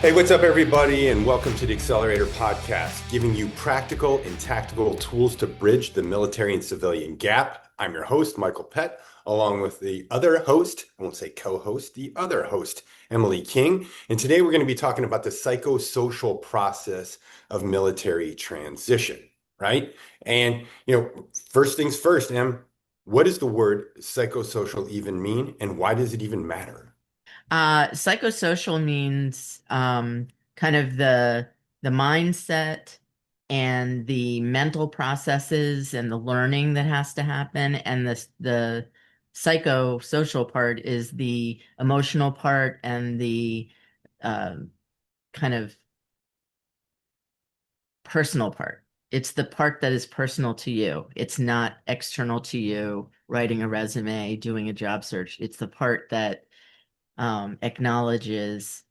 Hey, what's up, everybody, and welcome to the Accelerator podcast, giving you practical and tactical tools to bridge the military and civilian gap. I'm your host, Michael Pett, along with the other host, I won't say co-host, the other host, Emily King. And today we're going to be talking about the psychosocial process of military transition, right? And, first things first, Em, what does the word psychosocial even mean, and why does it even matter? Psychosocial means kind of the mindset and the mental processes and the learning that has to happen, and the psychosocial part is the emotional part and the uh, kind of personal part. It's the part that is personal to you. It's not external to you, writing a resume, doing a job search. It's the part that acknowledges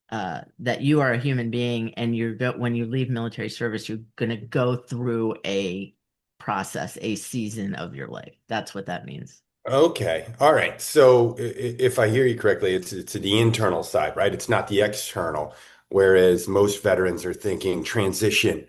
that you are a human being and when you leave military service, you're going to go through a process, a season of your life. That's what that means. Okay. All right. So if I hear you correctly, it's the internal side, right? It's not the external. Whereas most veterans are thinking transition,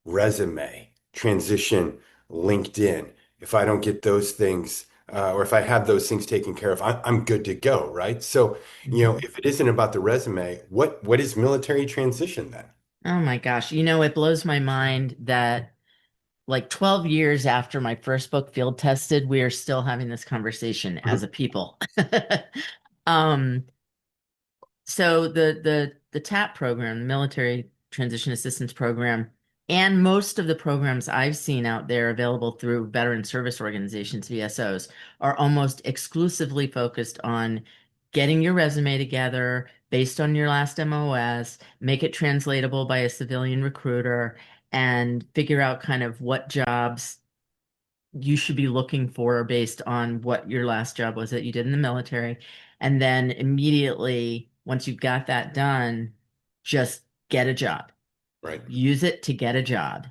resume, transition, LinkedIn. If I don't get those things, or if I have those things taken care of, I'm good to go, right? So, Mhm. if it isn't about the resume, what is military transition then? Oh my gosh. You know, it blows my mind that like 12 years after my first book Field Tested, we are still having this conversation as a people. Um, So the TAP program, the Military Transition Assistance Program, and most of the programs I've seen out there available through veteran service organizations, VSOs, are almost exclusively focused on getting your resume together based on your last MOS, make it translatable by a civilian recruiter, and figure out kind of what jobs you should be looking for based on what your last job was that you did in the military. And then immediately, once you've got that done, just get a job. Right. Use it to get a job.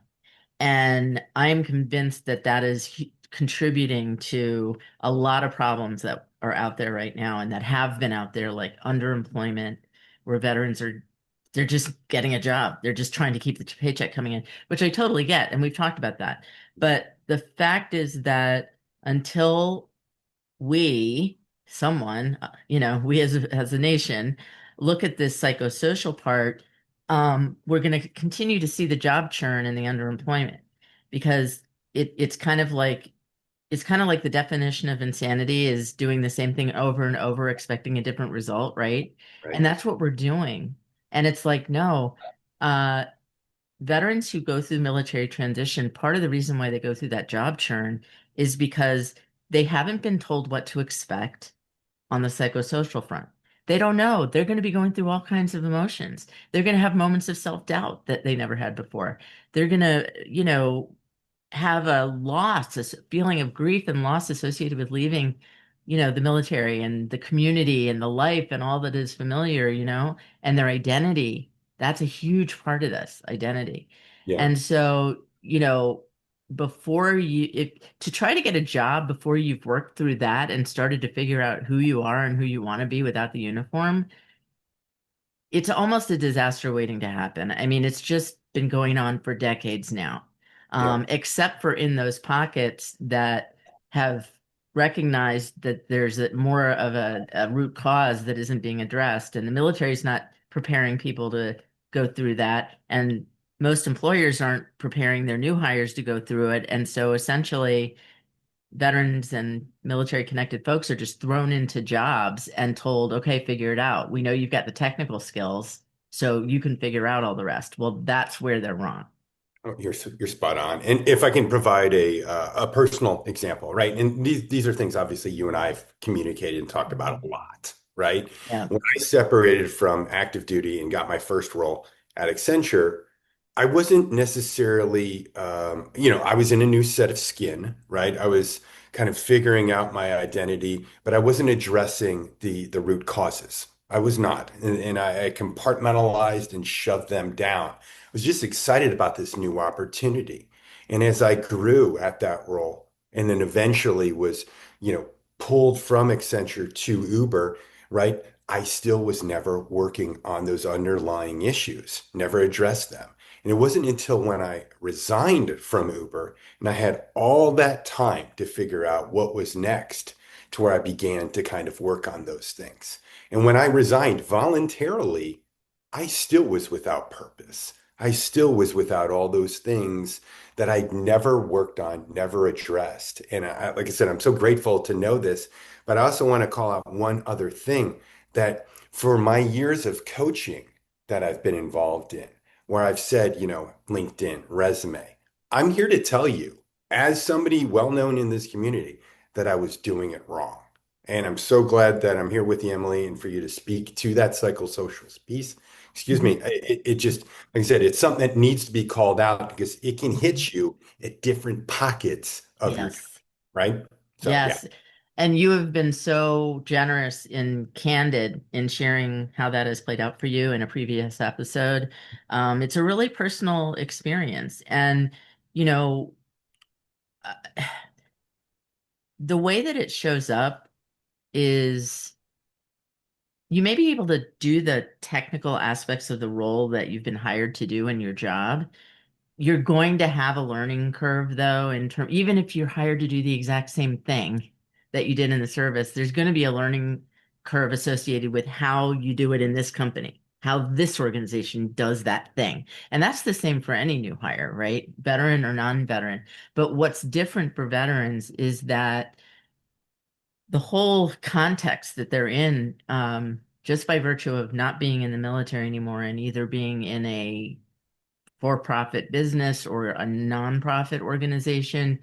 And I'm convinced that that is contributing to a lot of problems that are out there right now and that have been out there, like underemployment, where veterans are, they're just getting a job. They're just trying to keep the paycheck coming in, which I totally get. And we've talked about that. But the fact is that until we, someone, we as a nation, look at this psychosocial part, we're going to continue to see the job churn and the underemployment because it's kind of like the definition of insanity is doing the same thing over and over, expecting a different result, right? Right. And that's what we're doing. And it's like, no, uh, veterans who go through military transition, part of the reason why they go through that job churn is because they haven't been told what to expect on the psychosocial front. They don't know. They're going to be going through all kinds of emotions. They're going to have moments of self-doubt that they never had before. They're going to, have a loss, a feeling of grief and loss associated with leaving, the military and the community and the life and all that is familiar, and their identity. That's a huge part of this identity. Yeah. And so, before to try to get a job before you've worked through that and started to figure out who you are and who you want to be without the uniform, it's almost a disaster waiting to happen. I mean, it's just been going on for decades now, Yeah. except for in those pockets that have recognized that there's more of a root cause that isn't being addressed, and the military is not preparing people to go through that, and most employers aren't preparing their new hires to go through it, and so essentially veterans and military connected folks are just thrown into jobs and told, okay, figure it out. We know you've got the technical skills, so you can figure out all the rest. Well, that's where they're wrong. Oh, you're spot on. And if I can provide a personal example, right? And these are things obviously you and I have communicated and talked about a lot, right? Yeah. When I separated from active duty and got my first role at Accenture, I wasn't necessarily, I was in a new set of skin, right? I was kind of figuring out my identity, but I wasn't addressing the root causes. I was not, and I compartmentalized and shoved them down. Was just excited about this new opportunity. And as I grew at that role, and then eventually was, you know, pulled from Accenture to Uber, right? I still was never working on those underlying issues, never addressed them. And it wasn't until when I resigned from Uber and I had all that time to figure out what was next to where I began to kind of work on those things. And when I resigned voluntarily, I still was without purpose. I still was without all those things that I'd never worked on, never addressed. And like I said, I'm so grateful to know this, but I also want to call out one other thing that for my years of coaching that I've been involved in, where I've said, LinkedIn, resume, I'm here to tell you, as somebody well known in this community, that I was doing it wrong. And I'm so glad that I'm here with you, Emily, and for you to speak to that psychosocial piece. Excuse me. Mhm. It just, like I said, it's something that needs to be called out because it can hit you at different pockets of your, Yes. right? So, yeah. Yes. And you have been so generous and candid in sharing how that has played out for you in a previous episode. It's a really personal experience. And, you know, uh, the way that it shows up is you may be able to do the technical aspects of the role that you've been hired to do in your job. You're going to have a learning curve though, even if you're hired to do the exact same thing that you did in the service, there's going to be a learning curve associated with how you do it in this company, how this organization does that thing. And that's the same for any new hire, right? Veteran or non-veteran. But what's different for veterans is that the whole context that they're in, just by virtue of not being in the military anymore and either being in a for-profit business or a nonprofit organization,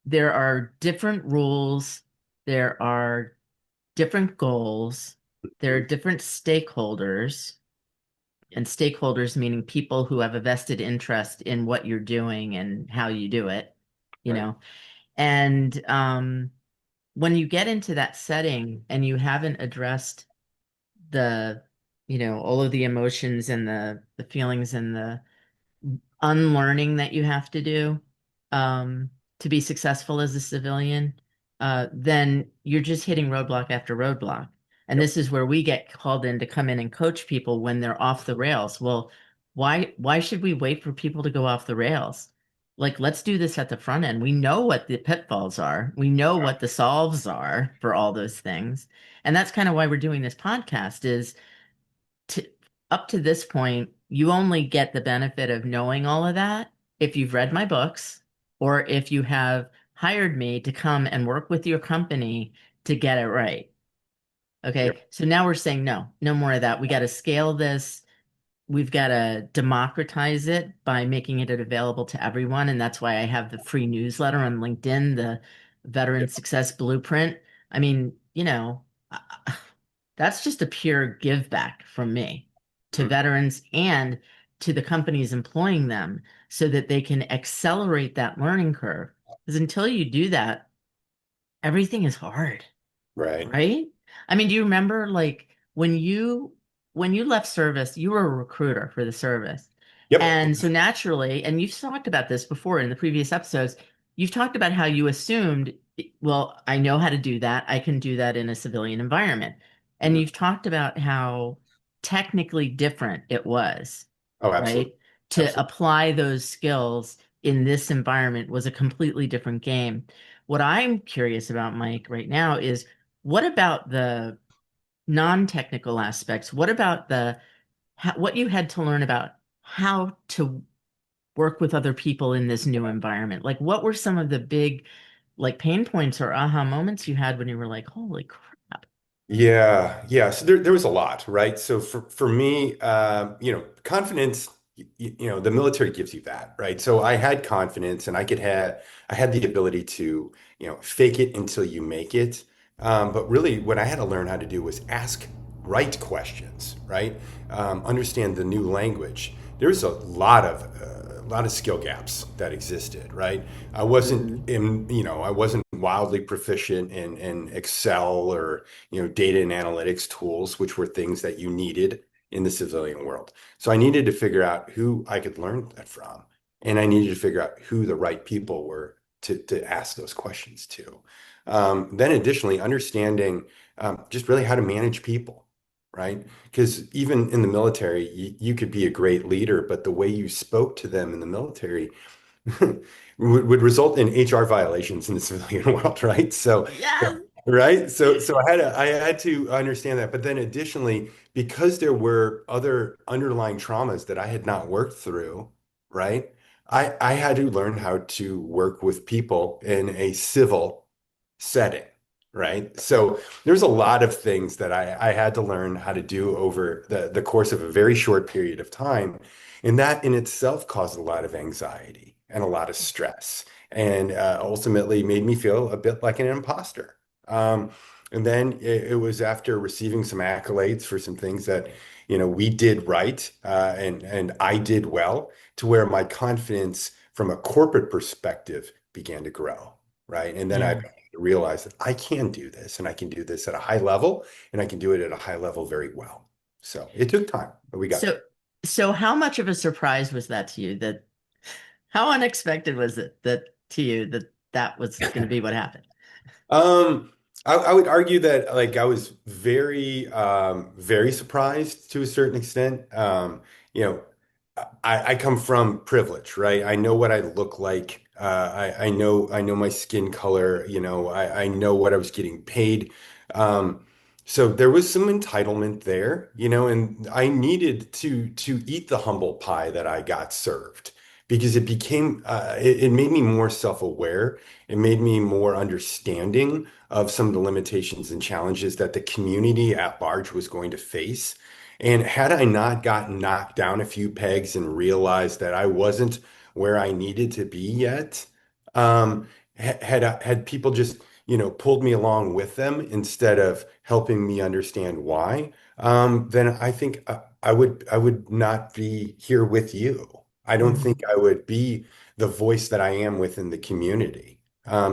there are different rules, there are different goals, there are different stakeholders, and stakeholders meaning people who have a vested interest in what you're doing and how you do it, you Right. know. And when you get into that setting and you haven't addressed the, all of the emotions and the feelings and the unlearning that you have to do um, to be successful as a civilian, then you're just hitting roadblock after roadblock. And Yep. this is where we get called in to come in and coach people when they're off the rails. Well, why should we wait for people to go off the rails? Like, let's do this at the front end. We know what the pitfalls are. We know what the solves are for all those things. And that's kind of why we're doing this podcast is to up to this point, you only get the benefit of knowing all of that if you've read my books or if you have hired me to come and work with your company to get it right. Yep. Okay. So now we're saying no, no more of that. We got to scale this. We've got to democratize it by making it available to everyone. And that's why I have the free newsletter on LinkedIn, the Veteran Yep. Success Blueprint. I mean, that's just a pure give back from me to Mhm. veterans and to the companies employing them so that they can accelerate that learning curve. Because until you do that, everything is hard. Right. Right? I mean, do you remember like when you left service, you were a recruiter for the service. Yep. And so naturally, and you've talked about this before in the previous episodes, you've talked about how you assumed, well, I know how to do that. I can do that in a civilian environment. And Mhm. you've talked about how technically different it was, Oh, absolutely. right? To Absolutely. apply those skills in this environment was a completely different game. What I'm curious about, Mike, right now is what about the non-technical aspects? What about what you had to learn about how to work with other people in this new environment? Like, what were some of the big, like, pain points or aha moments you had when you were like, holy crap? Yeah, yeah. So there was a lot, right? So for me, confidence, the military gives you that, right? So I had confidence, and I had the ability to, fake it until you make it. But really, what I had to learn how to do was ask right questions, right? Understand the new language. There's a lot of skill gaps that existed, right? Hmm. I wasn't wildly proficient in Excel or data and analytics tools, which were things that you needed in the civilian world. So I needed to figure out who I could learn that from, and I needed to figure out who the right people were to ask those questions to. Then additionally, understanding just really how to manage people. right? Because even in the military, you could be a great leader, but the way you spoke to them in the military would result in HR violations in the civilian world, right? So, Yes. right? So I had to understand that. But then additionally, because there were other underlying traumas that I had not worked through, right? I had to learn how to work with people in a civil setting, right? So there's a lot of things that I had to learn how to do over the course of a very short period of time. And that in itself caused a lot of anxiety and a lot of stress, and ultimately made me feel a bit like an imposter. Um, and then it was after receiving some accolades for some things that, we did right, and I did well, to where my confidence from a corporate perspective began to grow, right? And then I Yeah. began to realize that I can do this, and I can do this at a high level, and I can do it at a high level very well. So it took time, but we got So, there. so how much of a surprise was that to you? That how unexpected was it that to you that that was going to be what happened? Um, I would argue that like I was very surprised to a certain extent. You know, I come from privilege, right? I know what I look like. I know my skin color. I know what I was getting paid. Um, so there was some entitlement there, and I needed to eat the humble pie that I got served because it made me more self-aware. It made me more understanding of some of the limitations and challenges that the community at large was going to face. And had I not gotten knocked down a few pegs and realized that I wasn't where I needed to be yet, had people just, pulled me along with them instead of helping me understand why, then I think I would not be here with you. I don't think Mhm. I would be the voice that I am within the community.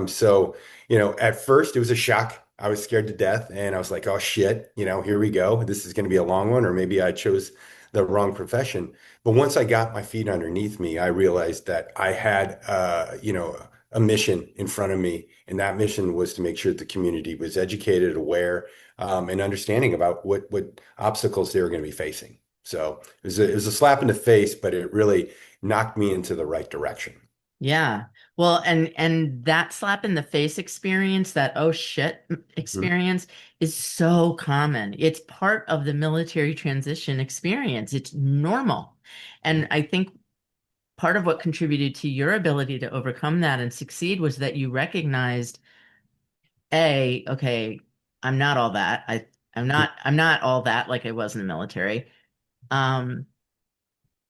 So, at first it was a shock. I was scared to death and I was like, oh shit, here we go. This is going to be a long one, or maybe I chose the wrong profession. But once I got my feet underneath me, I realized that I had, a mission in front of me. And that mission was to make sure the community was educated, aware, and understanding about what obstacles they were going to be facing. So it was a slap in the face, but it really knocked me into the right direction. Yeah. Well, and that slap in the face experience, that oh shit Mhm. experience is so common. It's part of the military transition experience. It's normal. And I think part of what contributed to your ability to overcome that and succeed was that you recognized, okay, I'm not all that. I'm not all that like I was in the military. Um,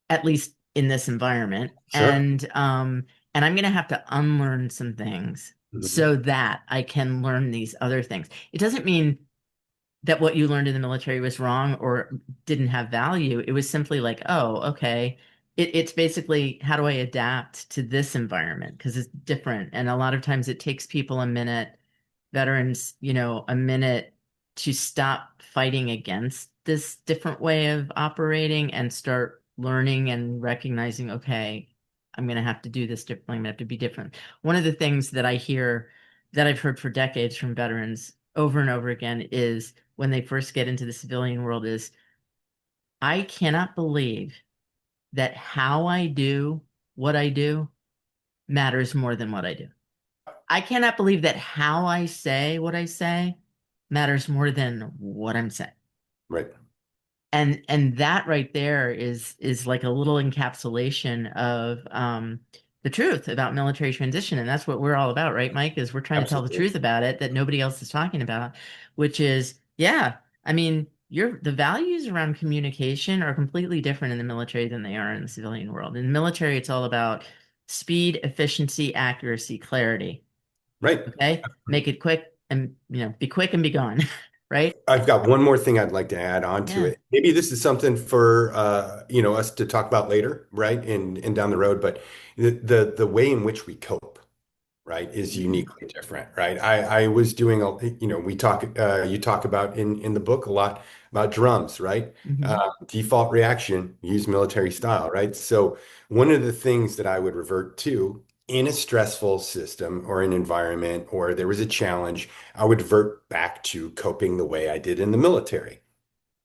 at least in this environment. Sure. And I'm going to have to unlearn some things Mhm. so that I can learn these other things. It doesn't mean that what you learned in the military was wrong or didn't have value. It was simply like, oh, okay. It's basically how do I adapt to this environment? Because it's different. And a lot of times it takes people a minute, veterans, a minute to stop fighting against this different way of operating and start learning and recognizing, okay, I'm going to have to do this differently. I'm going to have to be different. One of the things that I hear that I've heard for decades from veterans over and over again is when they first get into the civilian world is I cannot believe that how I do what I do matters more than what I do. I cannot believe that how I say what I say matters more than what I'm saying. Right. And that right there is like a little encapsulation of the truth about military transition. And that's what we're all about, right, Mike? Is we're trying to tell the Absolutely. truth about it that nobody else is talking about, which is, yeah, I mean, the values around communication are completely different in the military than they are in the civilian world. In the military, it's all about speed, efficiency, accuracy, clarity. Right. Okay, make it quick and be quick and be gone, right? I've got one more thing I'd like to add on to Yeah. it. Maybe this is something for us to talk about later, right? And down the road, but the way in which we cope, right, is Mhm. uniquely different, right? I was doing you talk about in the book a lot about drums, right? Mhm. Default reaction, use military style, right? So one of the things that I would revert to in a stressful system or an environment or there was a challenge, I would revert back to coping the way I did in the military.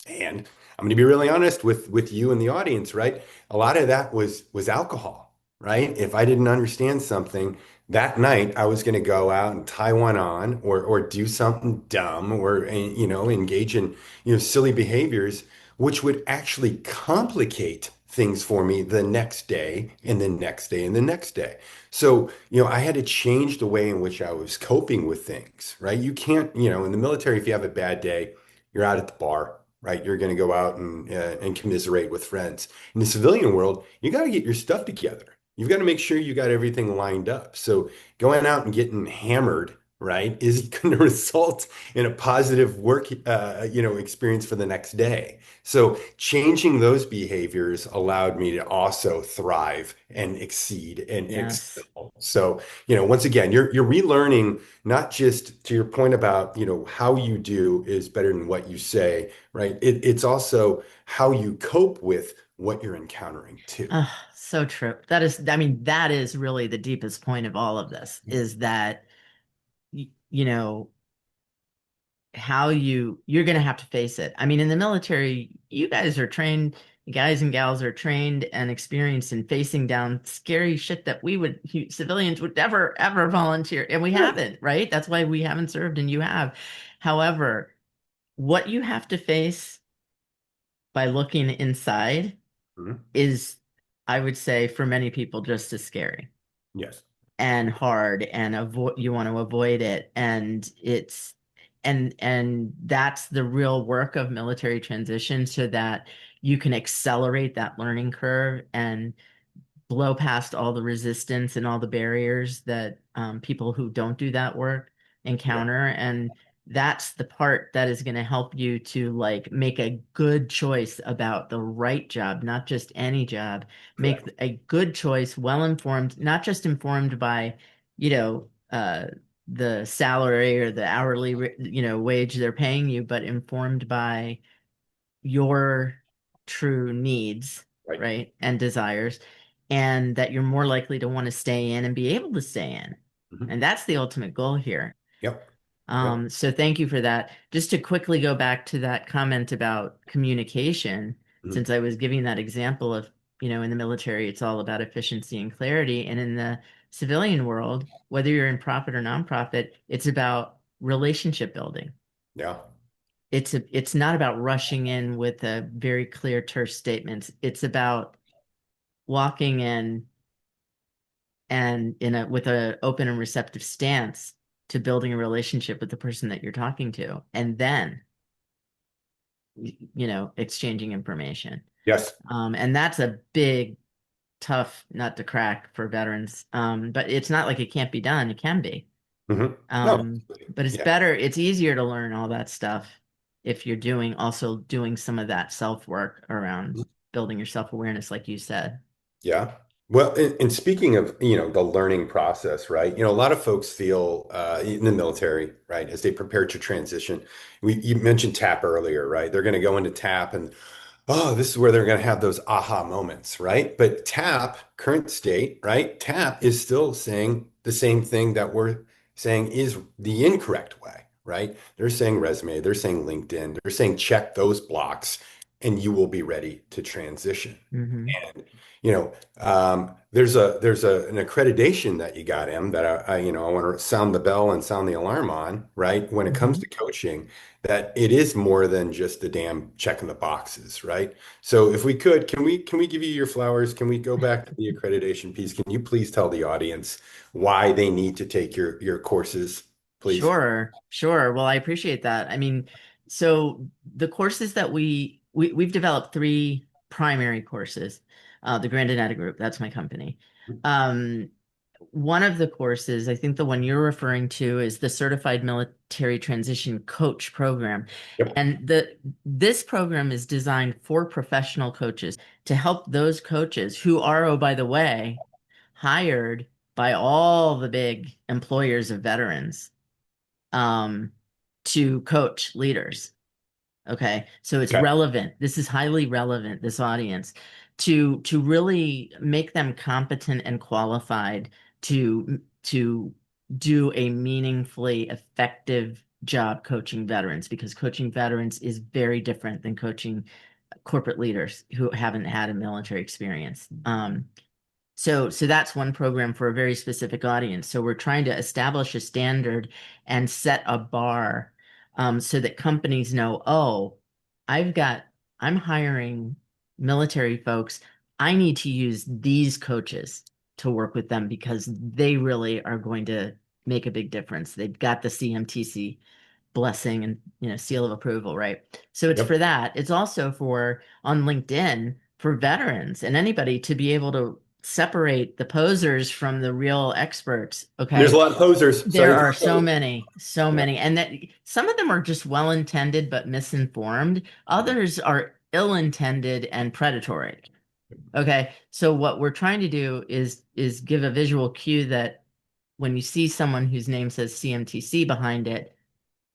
And I'm going to be really honest with you and the audience, right? A lot of that was alcohol, right? If I didn't understand something that night, I was going to go out and tie one on or do something dumb or engage in silly behaviors, which would actually complicate things for me the next day and the next day and the next day. So, I had to change the way in which I was coping with things, right? You can't, in the military, if you have a bad day, you're out at the bar, right? You're going to go out and commiserate with friends. In the civilian world, you got to get your stuff together. You've got to make sure you got everything lined up. So going out and getting hammered, right, is going to result in a positive work, experience for the next day. So changing those behaviors allowed me to also thrive and exceed and Yes. excel. So, once again, you're relearning not just to your point about, how you do is better than what you say, right? It's also how you cope with what you're encountering too. So true. That is, I mean, that is really the deepest point of all of this is that, you know, how you're going to have to face it. I mean, in the military, you guys are trained, guys and gals are trained and experienced in facing down scary shit that civilians would never ever volunteer, and we Right. haven't, right? That's why we haven't served and you have. However, what you have to face by looking inside Mhm. is, I would say, for many people, just as scary Yes. and hard, and avoid you want to avoid it, and that's the real work of military transition, so that you can accelerate that learning curve and blow past all the resistance and all the barriers that people who don't do that work Yeah. encounter. And that's the part that is going to help you to like make a good choice about the right job, not just any job. Make Correct. a good choice, well informed, not just informed by, you know, the salary or the hourly, wage they're paying you, but informed by your true needs, Right. right, and desires, and that you're more likely to want to stay in and be able to stay in. Mhm. And that's the ultimate goal here. Yep. Yep. So thank you for that. Just to quickly go back to that comment about communication, Mhm. since I was giving that example of, in the military, it's all about efficiency and clarity. And in the civilian world, whether you're in profit or nonprofit, it's about relationship building. Yeah. It's not about rushing in with a very clear, terse statements. It's about walking in and with a open and receptive stance to building a relationship with the person that you're talking to, and then exchanging information. Yes. And that's a big, tough nut to crack for veterans. But it's not like it can't be done. It can be. Hmm. No. Um, but it's Yeah. better, it's easier to learn all that stuff if you're doing some of that self-work around building your self-awareness, like you said. Yeah. Well, and speaking of, the learning process, right? A lot of folks feel in the military, right, as they prepare to transition. You mentioned TAP earlier, right? They're going to go into TAP and, oh, this is where they're going to have those aha moments, right? But TAP, current state, right? TAP is still saying the same thing that we're saying is the incorrect way, right? They're saying resume, they're saying LinkedIn, they're saying check those blocks and you will be ready to transition. Hmm. And there's an accreditation that you got in that I want to sound the bell and sound the alarm on, right? When it comes Hmm. to coaching, that it is more than just the damn checking the boxes, right? So if we could, can we give you your flowers? Can we go back to the accreditation piece? Can you please tell the audience why they need to take your courses, please? Sure, sure. Well, I appreciate that. I mean, so the courses that we've developed three primary courses. The Grandinetta Group, that's my company. Um, One of the courses, I think the one you're referring to, is the Certified Military Transition Coach Program. Yep. And this program is designed for professional coaches to help those coaches who are, oh, by the way, hired by all the big employers of veterans, um, to coach leaders. Okay. So it's Okay. relevant. This is highly relevant, this audience, to really make them competent and qualified to do a meaningfully effective job coaching veterans because coaching veterans is very different than coaching corporate leaders who haven't had a military experience. So that's one program for a very specific audience. So we're trying to establish a standard and set a bar so that companies know, oh, I've got, I'm hiring military folks. I need to use these coaches to work with them because they really are going to make a big difference. They've got the CMTC blessing and seal of approval, right? So it's Yep. for that. It's also for on LinkedIn for veterans and anybody to be able to separate the posers from the real experts. There's a Okay. lot of posers. There Sorry to are tell you. so Yeah. many, and that some of them are just well-intended but misinformed. Others are ill-intended and predatory. Okay. So what we're trying to do is give a visual cue that when you see someone whose name says CMTC behind it,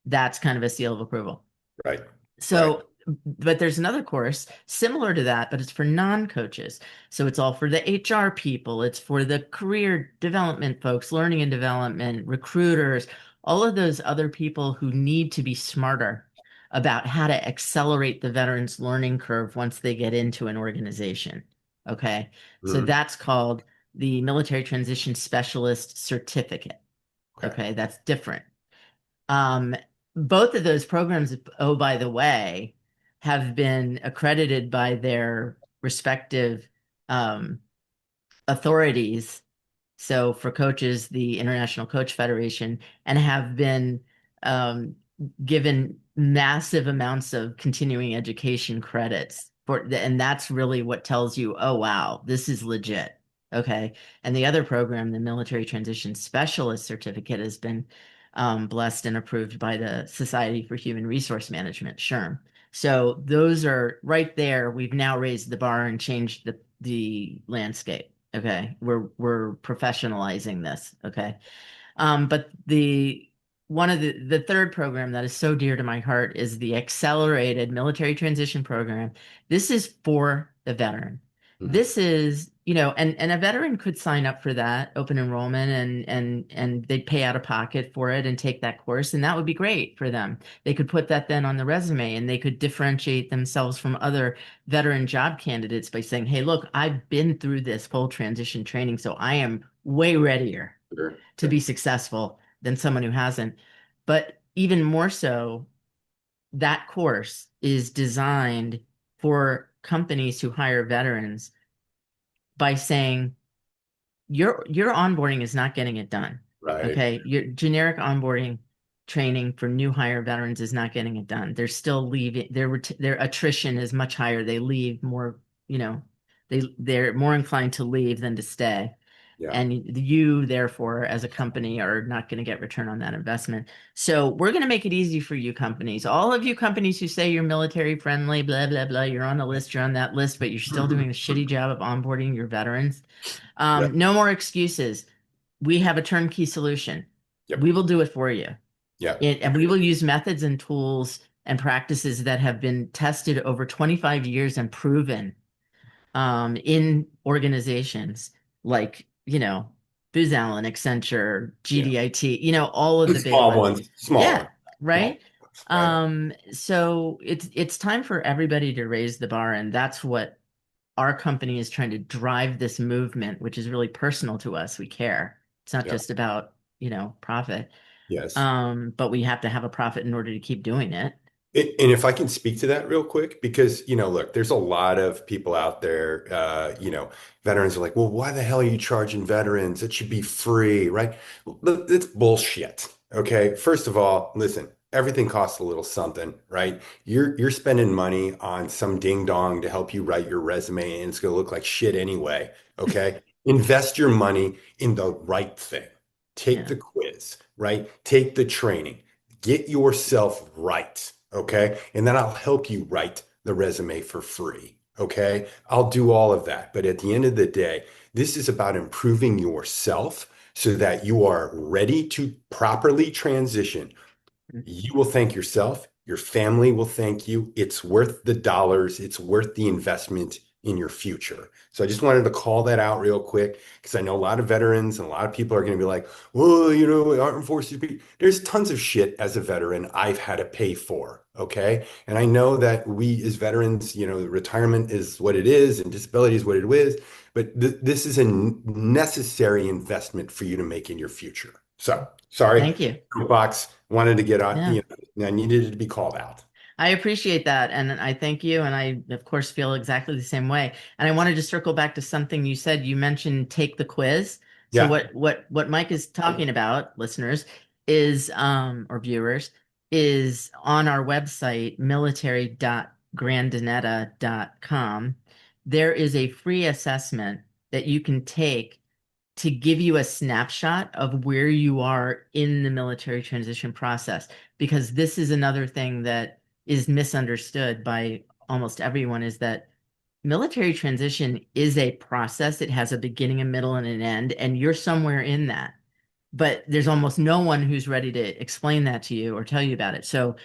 that's kind of a seal of approval. Right. Right. So, but there's another course similar to that, but it's for non-coaches. So it's all for the HR people, it's for the career development folks, learning and development, recruiters, all of those other people who need to be smarter about how to accelerate the veterans' learning curve once they get into an organization. Okay. So Mhm. that's called the Military Transition Specialist Certificate. Okay. Okay. That's different. Um, both of those programs, oh, by the way, have been accredited by their respective um, authorities. So for coaches, the International Coach Federation, and have been um, given massive amounts of continuing education credits and that's really what tells you, oh wow, this is legit. Okay. And the other program, the Military Transition Specialist Certificate, has been blessed and approved by the Society for Human Resource Management, SHRM. So those are right there. We've now raised the bar and changed the landscape. Okay, we're professionalizing this. Okay, but the one of the third program that is so dear to my heart is the Accelerated Military Transition Program. This is for the veteran. Mhm. This is, and a veteran could sign up for that open enrollment and they'd pay out of pocket for it and take that course, and that would be great for them. They could put that then on the resume and they could differentiate themselves from other veteran job candidates by saying, "Hey, look, I've been through this full transition training, so I am way readier Sure. to be successful than someone who hasn't." But even more so, that course is designed for companies who hire veterans by saying your onboarding is not getting it done. Right. Okay. Your generic onboarding training for new hire veterans is not getting it done. They're still leaving. Their attrition is much higher. They leave more, they're more inclined to leave than to stay. Yeah. And you, therefore, as a company, are not going to get return on that investment. So we're going to make it easy for you companies. All of you companies who say you're military friendly, blah, blah, blah, you're on the list, you're on that list, but you're still doing a shitty job of onboarding your veterans. Yep. No more excuses. We have a turnkey solution. Yep. We will do it for you. Yep. And we will use methods and tools and practices that have been tested over 25 years and proven in organizations like, Booz Allen, Accenture, Yeah. GDIT, all of The the big small ones. ones. Small Yeah, ones. Small right. ones. Right. So it's time for everybody to raise the bar, and that's what our company is trying to drive this movement, which is really personal to us. We care. It's not Yeah. just about, profit. Yes. But we have to have a profit in order to keep doing it. And if I can speak to that real quick, because, look, there's a lot of people out there, veterans are like, well, why the hell are you charging veterans? It should be free, right? Look, it's bullshit. Okay. First of all, listen, everything costs a little something, right? You're spending money on some ding dong to help you write your resume, and it's going to look like shit anyway. Okay. Invest your money in the right thing. Take Yeah. the quiz, right? Take the training. Get yourself right. Okay. And then I'll help you write the resume for free. Okay. I'll do all of that. But at the end of the day, this is about improving yourself so that you are ready to properly transition. You will thank yourself. Your family will thank you. It's worth the dollars. It's worth the investment in your future. So I just wanted to call that out real quick because I know a lot of veterans and a lot of people are going to be like, well, armed forces, there's tons of shit as a veteran I've had to pay for. Okay. And I know that we as veterans, retirement is what it is and disability is what it is, but this is a necessary investment for you to make in your future. So sorry, Thank you. box wanted to get on, Yeah. I needed it to be called out. I appreciate that. And I thank you. And I, of course, feel exactly the same way. And I wanted to circle back to something you said. You mentioned take the quiz. So Yeah, what Mike is talking about, listeners, is or viewers, is on our website, military.grandinetta.com. There is a free assessment that you can take to give you a snapshot of where you are in the military transition process, because this is another thing that is misunderstood by almost everyone, is that military transition is a process. It has a beginning, a middle, and an end, and you're somewhere in that. But there's almost no one who's ready to explain that to you or tell you about it. So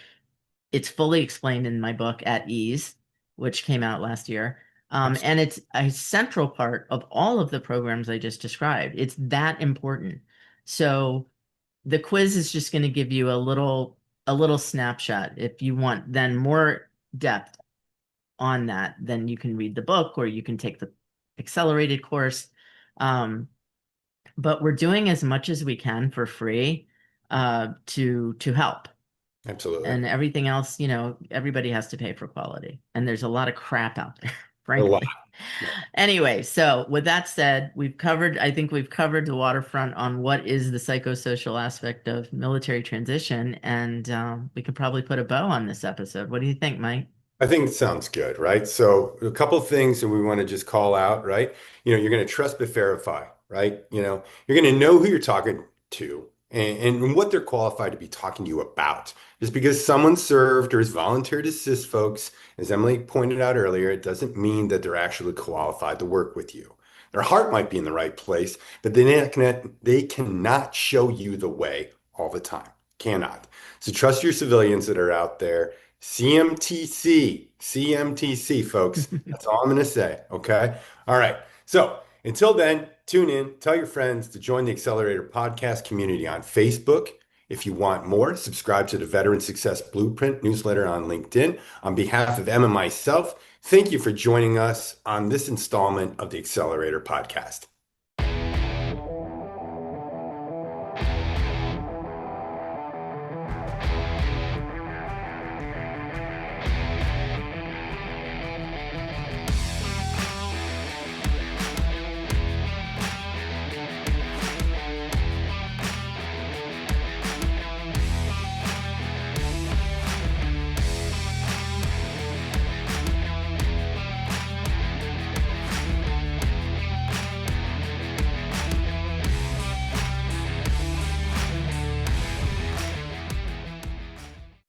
it's fully explained in my book At Ease, which came out last year. And it's a central part of all of the programs I just described. It's that important. So the quiz is just going to give you a little snapshot. If you want then more depth on that, then you can read the book or you can take the accelerated course. But we're doing as much as we can for free to help. absolutely. And everything else, everybody has to pay for quality. And there's a lot of crap out there, A lot. frankly. Anyway, so with that said, I think we've covered the waterfront on what is the psychosocial aspect of military transition. And we could probably put a bow on this episode. What do you think, Mike? I think it sounds good, right? So a couple of things that we want to just call out, right? You're going to trust but verify, right? You're going to know who you're talking to and what they're qualified to be talking to you about. Just because someone served or is volunteered to assist folks, as Emily pointed out earlier, it doesn't mean that they're actually qualified to work with you. Their heart might be in the right place, but they cannot show you the way all the time. Cannot. So trust your civilians that are out there. CMTC, folks. That's all I'm going to say. Okay. All right. So until then, tune in, tell your friends to join the Accelerator podcast community on Facebook. If you want more, subscribe to the Veteran Success Blueprint newsletter on LinkedIn. On behalf of Em and myself, thank you for joining us on this installment of the Accelerator podcast.